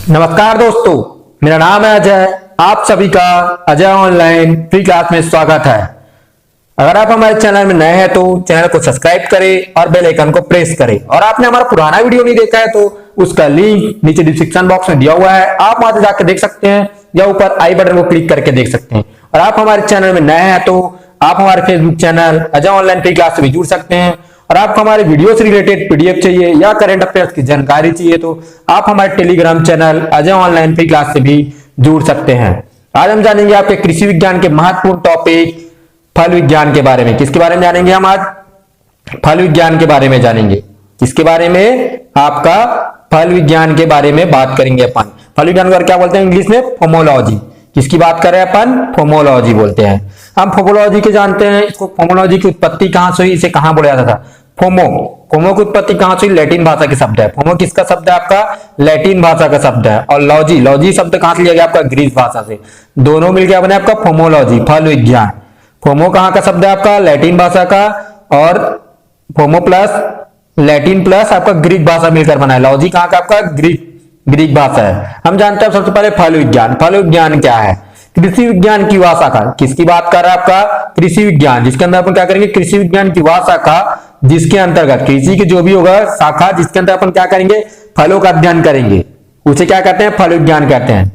नमस्कार दोस्तों, मेरा नाम है अजय। आप सभी का अजय ऑनलाइन फ्री क्लास में स्वागत है। अगर आप हमारे चैनल में नए हैं तो चैनल को सब्सक्राइब करें और बेल आइकन को प्रेस करें। और आपने हमारा पुराना वीडियो नहीं देखा है तो उसका लिंक नीचे डिस्क्रिप्शन बॉक्स में दिया हुआ है, आप वहां से जाकर देख सकते हैं या ऊपर आई बटन को क्लिक करके देख सकते हैं। और आप हमारे चैनल में नए हैं तो आप हमारे Facebook channel Ajay online free class से भी जुड़ सकते हैं। और आपको हमारे वीडियो से रिलेटेड पीडीएफ चाहिए या करंट अफेयर्स की जानकारी चाहिए तो आप हमारे Telegram channel Ajay online free class से भी जुड़ सकते हैं। आज हम जानेंगे आपके कृषि विज्ञान के महत्वपूर्ण टॉपिक फल विज्ञान के बारे में। किसके बारे में जानेंगे हम आज? फल विज्ञान के बारे में जानेंगे। किसके बारे में? आपका फल विज्ञान के बारे में बात करेंगे अपन। फल विज्ञान को क्या बोलते हैं इंग्लिश में? फोमोलॉजी। किसकी बात कर रहे हैं अपन? फोमोलॉजी बोलते हैं। हम फोमोलॉजी के जानते हैं, इसको फोमोलॉजी की उत्पत्ति कहां से हुई, इसे कहां बोला जाता था? फोमो की उत्पत्ति कहां से हुई? लैटिन भाषा के शब्द है। फोमो किसका शब्द है? आपका लैटिन भाषा का शब्द है। और लॉजी शब्द कहां से लिया गया? आपका ग्रीक भाषा से। दोनों मिलकर बने आपका फोमोलॉजी, फल विज्ञान। फोमो कहां का शब्द है? आपका लैटिन भाषा का, और फोमो प्लस लैटिन प्लस आपका ग्रीक भाषा मिलकर बना है। लॉजी कहां का? आपका ग्रीक भाषा है। हम जानते हैं सबसे पहले फल विज्ञान। फल विज्ञान क्या है? कृषि विज्ञान की वह शाखा। किसकी बात कर रहा है? आपका कृषि विज्ञान, जिसके अंदर अपन क्या करेंगे? कृषि विज्ञान की वह शाखा जिसके अंतर्गत कृषि के जो भी होगा शाखा, जिसके अंदर अपन क्या करेंगे? फलों का अध्ययन करेंगे, उसे क्या कहते हैं? फल विज्ञान कहते हैं।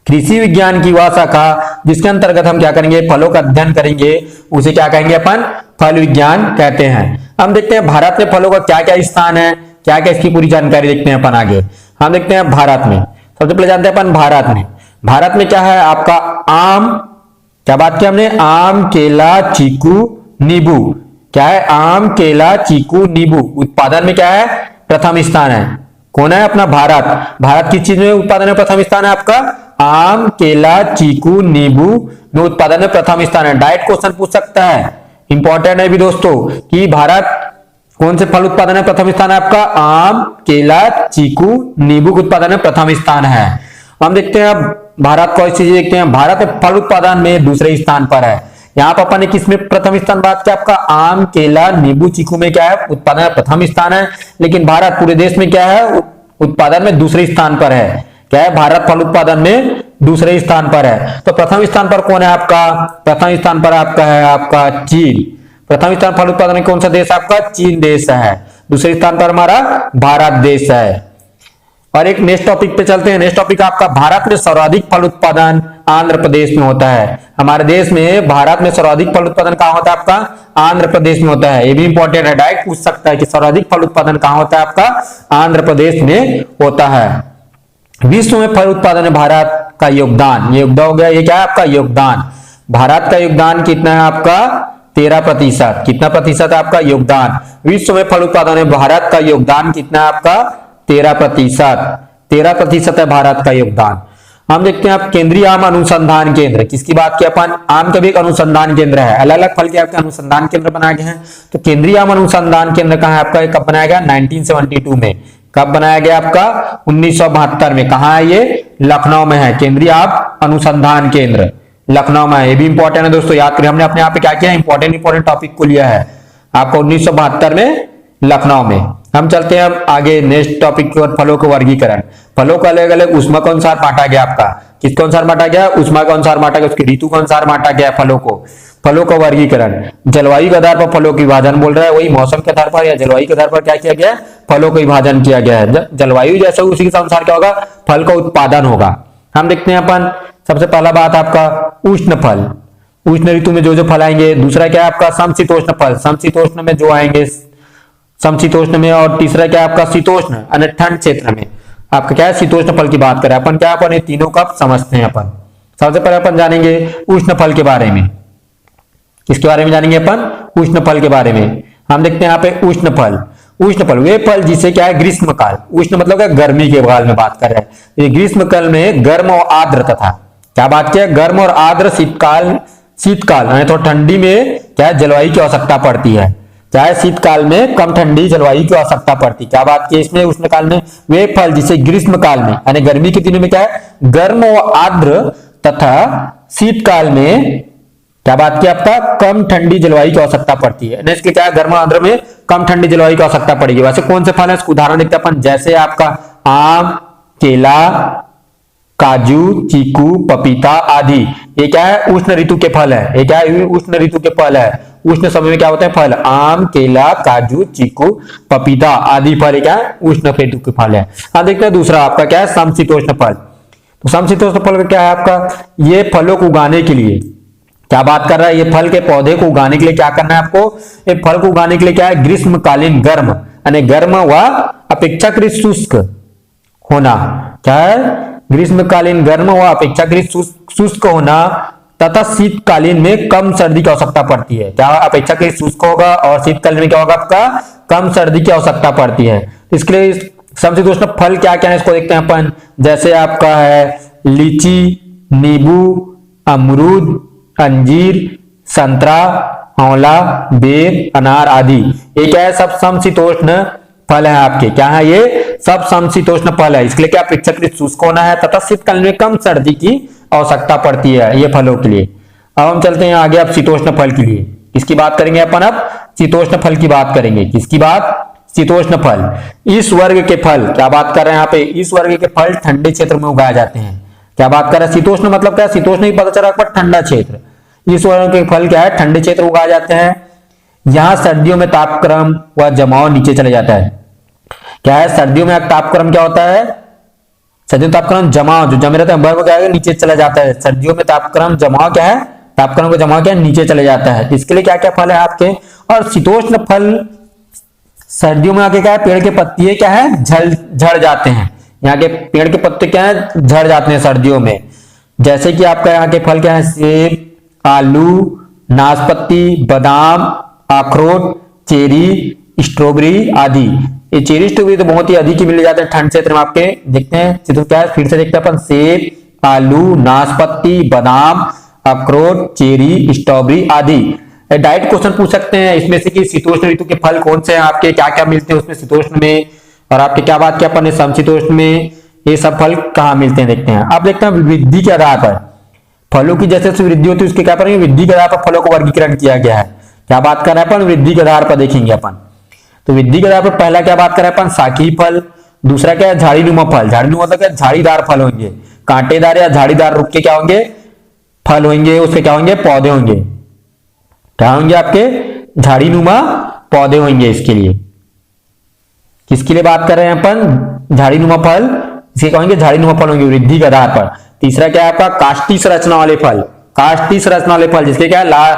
कृषि विज्ञान की वह शाखा जिसके अंतर्गत हम क्या करेंगे? फलों का अध्ययन करेंगे, उसे क्या कहेंगे अपन? फल विज्ञान कहते हैं। हम देखते हैं भारत में फलों का क्या क्या स्थान है, क्या क्या इसकी पूरी जानकारी देखते हैं अपन आगे। हम देखते हैं भारत में, सबसे पहले जानते हैं अपन भारत में क्या है? आपका आम, क्या बात की हमने? आम, केला, चीकू, नींबू। क्या है? आम, केला, चीकू, नींबू। उत्पादन में क्या है? प्रथम स्थान है। कौन है? अपना भारत किस चीज में उत्पादन में प्रथम स्थान है? आपका आम, केला, चीकू, नींबू में उत्पादन में प्रथम स्थान है। डायरेक्ट क्वेश्चन पूछ सकता है, इंपॉर्टेंट है भी दोस्तों, कि भारत कौन से फल उत्पादन में प्रथम स्थान है? आपका आम, केला, चीकू, नींबू के उत्पादन में प्रथम स्थान है। हम देखते हैं अब भारत को चीजें देखते हैं। भारत फल उत्पादन में दूसरे स्थान पर है। यहाँ पर अपन ने किसमें प्रथम स्थान बात किया? आपका आम, केला, नींबू, चीकू में क्या है? उत्पादन में प्रथम स्थान है। लेकिन भारत पूरे देश में क्या है? उत्पादन में दूसरे स्थान पर है। क्या है? भारत फल उत्पादन में दूसरे स्थान पर है। तो प्रथम स्थान पर कौन है आपका? प्रथम स्थान पर आपका है आपका चीन। प्रथम स्थान फल उत्पादन में कौन सा देश? आपका चीन देश है। दूसरे स्थान पर हमारा भारत देश है। और एक नेक्स्ट टॉपिक पे चलते हैं। नेक्स्ट टॉपिक आपका भारत में सर्वाधिक फल उत्पादन आंध्र प्रदेश में होता है। हमारे देश में भारत में सर्वाधिक फल उत्पादन कहां होता है? आपका आंध्र प्रदेश में होता है। ये भी इंपॉर्टेंट है, डायरेक्ट पूछ सकता है कि सर्वाधिक फल उत्पादन कहां होता है? आपका आंध्र प्रदेश में होता है। विश्व में फल उत्पादन में भारत का योगदान, ये योगदान हो गया, ये क्या है? आपका योगदान। भारत का योगदान कितना है? आपका 13%। कितना प्रतिशत है आपका योगदान? विश्व में फल उत्पादन में भारत का योगदान कितना है? आपका 13%। 13% है भारत का योगदान। हम देखते हैं आप केंद्रीय आम अनुसंधान केंद्र। किसकी बात की अपन? आम का भी एक अनुसंधान केंद्र है। अलग अलग फल के आपके अनुसंधान केंद्र बनाए गए हैं। तो केंद्रीय आम अनुसंधान केंद्र कहां है आपका? कब बनाया गया? 1972 में। कब बनाया गया? आपका 1972 में। कहां है ये? लखनऊ में है। केंद्रीय आम अनुसंधान केंद्र लखनऊ में है। ये भी इंपॉर्टेंट है दोस्तों, याद करिए। हमने अपने यहाँ पे क्या किया? इंपॉर्टेंट टॉपिक को लिया है आपको 1972 में लखनऊ में। हम चलते हैं अब आगे नेक्स्ट टॉपिक की ओर, फलों के वर्गीकरण। फलों को अलग अलग उष्मा के अनुसार बांटा गया। आपका किसके अनुसार बांटा गया? उष्मा के अनुसार बांटा गया, उसकी ऋतु के अनुसार बांटा गया फलों का वर्गीकरण। जलवायु के आधार पर फलों के विभाजन बोल रहा है, वही मौसम के आधार पर या जलवायु के आधार पर क्या किया गया? फलों का विभाजन किया गया है। जलवायु जैसा उसी के अनुसार क्या होगा? फल का उत्पादन होगा। हम देखते हैं अपन, सबसे पहला बात आपका उष्ण फल, उष्ण ऋतु में जो फल आएंगे। दूसरा क्या है आपका? समशीतोष्ण फल, समशीतोष्ण में जो आएंगे समशीतोष्ण में। और तीसरा क्या आपका? शीतोष्ण यानी ठंड क्षेत्र में आपका क्या है? शीतोष्ण फल की बात करें अपन, क्या अपन ये तीनों का समझते हैं अपन। सबसे पहले अपन जानेंगे उष्ण फल के बारे में। किसके बारे में जानेंगे अपन? उष्ण फल के बारे में। हम देखते हैं यहाँ पे उष्ण फल वे फल जिसे क्या है? ग्रीष्म काल, उष्ण मतलब क्या? गर्मी के काल में बात कर रहे हैं। ये ग्रीष्म काल में गर्म और आर्द्र तथा क्या बात किया? गर्म और आर्द्र शीतकाल यानी तो ठंडी में क्या है? जलवायु की आवश्यकता पड़ती है। क्या है? शीतकाल में कम ठंडी जलवायु की आवश्यकता पड़ती। क्या बात की इसमें? उष्ण काल में वे फल जिसे ग्रीष्म काल में यानी गर्मी के दिनों में क्या है? गर्म और आर्द्र तथा शीतकाल में क्या बात की? आपका कम ठंडी जलवायु की आवश्यकता पड़ती है। इसके क्या है? गर्म और आर्द्र में कम ठंडी जलवायु की आवश्यकता पड़ेगी। वैसे कौन से फल है? इसको उदाहरण देखते हैं अपन, जैसे आपका आम, केला, काजू, चीकू, पपीता आदि। ये क्या है? उष्ण ऋतु के फल है। ये क्या है? उष्ण ऋतु के फल है। उष्ण समय में क्या होते हैं फल? आम, केला, काजू, चीकू, पपीता आदि फल क्या है? उष्ण ऋतु के फल है। अब देखते हैं दूसरा आपका क्या है? समशीतोष्ण फल। तो समशीतोष्ण फल का क्या है आपका? ये फलों को उगाने के लिए क्या बात कर रहा है? ये फल के पौधे को उगाने के लिए क्या करना है आपको? ये फल को उगाने के लिए क्या है? ग्रीष्मकालीन गर्म यानी गर्म व अपेक्षाकृत शुष्क होना। क्या है? ग्रीष्मकालीन गर्म व अपेक्षाकृत शुष्क होना तथा शीतकालीन में कम सर्दी की आवश्यकता पड़ती है। क्या अपेक्षाकृत शुष्क होगा और शीतकालीन में क्या होगा आपका? कम सर्दी की आवश्यकता पड़ती है। इसके लिए समशीतोष्ण फल क्या क्या है इसको देखते हैं अपन। जैसे आपका है लीची, नींबू, अमरूद, अंजीर, संतरा, आंवला, बेर, अनार आदि। ये क्या है? सब समशीतोष्ण फल है आपके। क्या है? ये सब समशीतोष्ण फल है। इसके लिए क्या? अपेक्षाकृत शुष्क होना है तथा शीतकालीन में कम सर्दी की आवश्यकता पड़ती है ये फलों के लिए। अब हम चलते हैं आगे अब शीतोष्ण फल के लिए। किसकी बात करेंगे अपन? अब शीतोष्ण फल की बात करेंगे। किसकी बात? शीतोष्ण फल। इस वर्ग के फल क्या बात कर रहे हैं यहाँ पे? इस वर्ग के फल ठंडे क्षेत्र में उगाए जाते हैं। क्या बात कर रहे हैं? शीतोष्ण मतलब क्या? शीतोष्ण ही पता चला पर ठंडा क्षेत्र। इस वर्ग के फल क्या है? ठंडे क्षेत्र उगाए जाते हैं। यहाँ सर्दियों में तापक्रम व जमाव नीचे चले जाता है। क्या है? सर्दियों में तापक्रम क्या होता है? सर्दियों में तापक्रम जमाव जो जमे रहता है बर्फ क्या है? नीचे चला जाता है। सर्दियों में तापक्रम जमाव क्या है? तापक्रम का जमाव क्या है? नीचे चले जाता है। इसके लिए क्या क्या फल है आपके? और शीतोष्ण फल सर्दियों में आके क्या है? पेड़ के पत्ते क्या है? झड़ जाते हैं। यहाँ के पेड़ के पत्ते क्या है? झड़ जाते हैं सर्दियों में। जैसे कि आपका यहाँ के फल क्या है? सेब, आलू, नाशपाती, बादाम, अखरोट, चेरी, स्ट्रॉबेरी आदि। ये चेरी स्ट्रॉबेरी तो बहुत ही अधिक ही मिल जाते हैं ठंड क्षेत्र में आपके। देखते हैं चित्र क्या है? फिर से देखते हैं अपन। सेब, आलू, नाशपाती, बादाम, अखरोट, चेरी, स्ट्रॉबेरी आदि। डाइट क्वेश्चन पूछ सकते हैं इसमें से कि शीतोष्ण ऋतु के फल कौन से हैं आपके? क्या क्या मिलते हैं उसमें शीतोष्ण में? और आपके क्या बात किया अपन ने समशीतोष्ण में? ये सब फल कहाँ मिलते हैं देखते हैं। आप देखते हैं वृद्धि के आधार पर फलों की जैसे वृद्धि होती है उसके क्या करेंगे? वृद्धि के आधार पर फलों को वर्गीकरण किया गया है। क्या बात कर रहे हैं अपन? वृद्धि के आधार पर देखेंगे अपन। तो वृद्धि के आधार पर पहला क्या बात कर रहे हैं अपन? शाखी फल। दूसरा क्या है? झाड़ीनुमा फल। झाड़ीनुमा मतलब क्या? झाड़ीदार फल होंगे। कांटेदार या झाड़ीदार रुख के क्या होंगे? फल होंगे। उसके क्या होंगे? पौधे होंगे। क्या होंगे आपके? झाड़ीनुमा पौधे होंगे। इसके लिए किसके लिए बात कर रहे हैं अपन? झाड़ीनुमा फल। इसे कहेंगे झाड़ीनुमा फल होंगे वृद्धि के आधार पर। तीसरा क्या है आपका? काष्ठी संरचना वाले फल। काष्ठी संरचना वाले फल जिसके क्या है?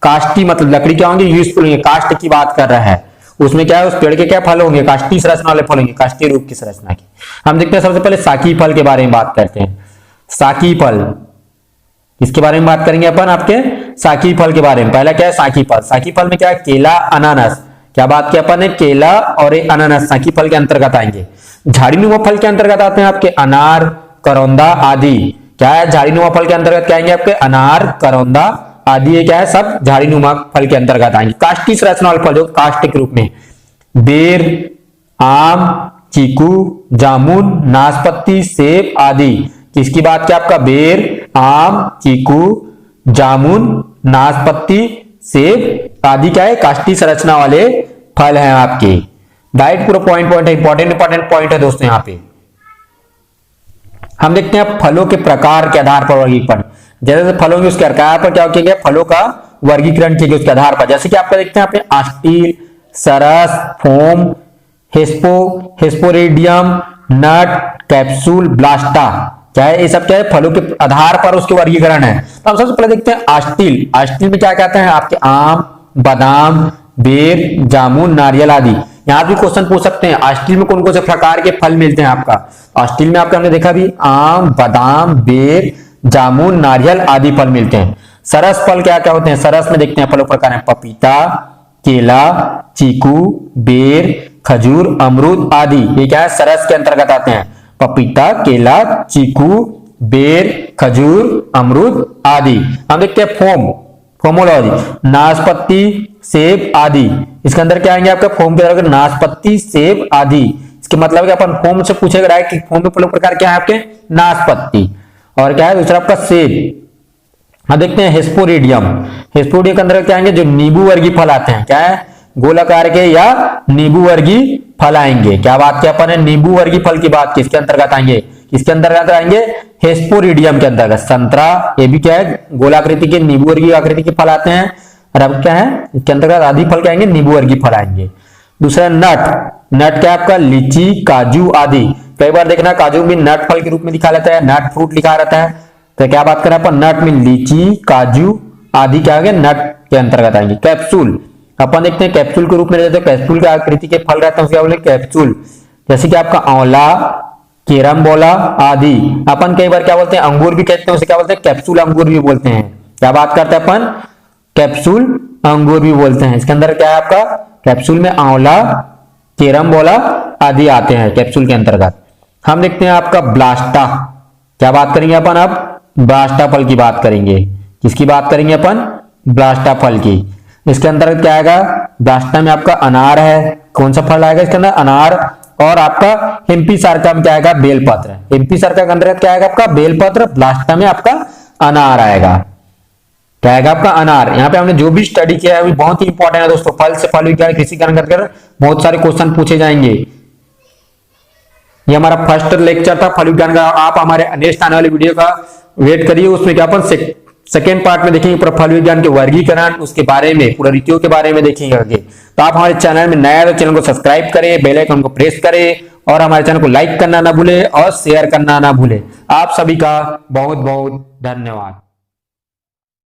काष्ठी मतलब लकड़ी क्या होंगे? यूजफुल होंगे। काष्ठ की बात कर रहा है उसमें क्या है? उस पेड़ के क्या फल होंगे? काष्ठी संरचना वाले फल होंगे। काष्ठी रूप की संरचना की। हम देखते हैं सबसे पहले शाकी फल के बारे में बात करते हैं। शाकी फल इसके बारे में बात करेंगे अपन आपके शाकी फल के बारे में। पहला क्या है? शाकी फल। शाकी फल में क्या है? केला, अनानास। क्या बात किया अपन ने? केला और अनानास शाकी फल के अंतर्गत आएंगे। झाड़ीनुमा फल के अंतर्गत आते हैं आपके अनार, करौंदा आदि। क्या है? झाड़ीनुमा फल के अंतर्गत क्या आएंगे आपके? अनार, करौंदा आदि। ये क्या है? सब झाड़ीनुमा फल के अंतर्गत आएंगे। काष्ठी संरचना वाले फल जो काष्ठ के रूप में बेर, आम, चीकू, जामुन, नाशपाती, सेब आदि। किसकी बात किया आपका? बेर, आम, चीकू, जामुन, नाशपाती, सेब आदि क्या है? काष्ठी संरचना वाले फल हैं आपके। डाइट पूरा पॉइंट है। इंपॉर्टेंट पॉइंट है दोस्तों। यहाँ पे हम देखते हैं फलों के प्रकार के आधार पर वर्गीकरण। जैसे फल होंगे उसके आधार पर क्या किया गया? फलों का वर्गीकरण किया गया उसके आधार पर। जैसे कि आपका देखते हैं यहाँ पे आस्टील, सरस, फोम, हेस्पोरेडियम, नट, कैप्सूल, ब्लास्टा। क्या है? ये सब क्या है? फलों के आधार पर उसके वर्गीकरण है। तो हम सबसे पहले देखते हैं आस्टील। आस्टील में क्या कहते हैं आपके? आम, बादाम, बेर, जामुन, नारियल आदि। यहाँ भी क्वेश्चन पूछ सकते हैं आस्टील में कौन कौन से प्रकार के फल मिलते हैं आपका? आस्टील में आपका हमने देखा भी आम, बादाम, बेर, जामुन, नारियल आदि फल मिलते हैं। सरस फल क्या क्या होते हैं? सरस में देखते हैं फलों प्रकार है पपीता, केला, चीकू, बेर, खजूर, अमरूद आदि। ये क्या है? सरस के अंतर्गत आते हैं। पपीता, केला, चीकू, बेर, खजूर, अमरूद आदि। हम देखते हैं फोम, फोमोलॉजी, नाशपाती, सेब आदि। इसके अंदर क्या आएंगे आपका? फोम के अंदर नाशपाती, सेब आदि। इसके मतलब है अपन फोम से पूछेगा कि फोम में फलों प्रकार क्या है आपके? नाशपाती। और क्या है दूसरा आपका? सेब। हाँ देखते हैं हेस्पोरेडियम। हेस्पोरेडियम के अंदर क्या आएंगे? जो नींबू वर्गीय फल आते हैं। क्या है? गोलाकार के या नींबू वर्गीय फल आएंगे। क्या बात किया अपन ने? नींबू वर्गीय फल की बात की। इसके अंतर्गत आएंगे इसके अंतर्गत आएंगे हेस्पोरिडियम के अंतर्गत संतरा, ये भी क्या है गोलाकृति के नींबू वर्गीय आकृति के फल आते हैं। और अब क्या है इसके अंतर्गत आदि फल क्या आएंगे, नींबू वर्गीय फल आएंगे। दूसरा नट, नट क्या आपका लीची, काजू आदि। कई बार देखना काजू भी नट फल के रूप में दिखा लेता है, नट फ्रूट लिखा रहता है। तो क्या बात करें अपन, नट में लीची, काजू आदि क्या आएंगे, नट के अंतर्गत आएंगे। कैप्सूल अपन देखते हैं कैप्सूल के रूप में रहते हैं, कैप्सूल के आकृति के फल रहते हैं उसके बोले कैप्सूल। जैसे कि आपका आंवला, केरमबोला आदि। अपन कई बार क्या बोलते हैं, अंगूर भी कहते हैं, उसे क्या बोलते हैं, कैप्सूल अंगूर भी बोलते हैं। क्या बात करते हैं अपन, कैप्सूल अंगूर भी बोलते हैं। इसके अंदर क्या है आपका, कैप्सूल में आंवला, केरमबोला आदि आते हैं कैप्सूल के अंतर्गत। हम देखते हैं आपका ब्लास्टा। क्या बात करेंगे अपन, अब ब्लास्टा फल की बात करेंगे। किसकी बात करेंगे अपन, ब्लास्टा फल की। इसके अंतर्गत क्या आएगा, ब्लास्टा में आपका अनार है। कौन सा फल आएगा इसके अंदर, अनार। और आपका हिम्पी सार्का में क्या आएगा, बेलपत्र। हिम्पी सार्का के अंतर्गत क्या आएगा आपका, बेलपत्र। ब्लास्टा में आपका अनार आएगा। क्या आएगा आपका, अनार। यहाँ पे हमने जो भी स्टडी किया है वो बहुत ही इंपॉर्टेंट है दोस्तों। फल से फल विज्ञान कृषि विज्ञान कर बहुत सारे क्वेश्चन पूछे जाएंगे। ये हमारा फर्स्ट लेक्चर था फल विज्ञान का। आप हमारे नेक्स्ट आने वाले वीडियो का वेट करिए, उसमें क्या अपन सेकेंड पार्ट में देखेंगे पूरा फल विज्ञान के वर्गीकरण, उसके बारे में पूरा रीतियों के बारे में देखेंगे आगे। तो आप हमारे चैनल में नया है तो चैनल को सब्सक्राइब करें, बेल आइकन को प्रेस करें और हमारे चैनल को लाइक करना ना भूले और शेयर करना ना भूले। आप सभी का बहुत बहुत धन्यवाद।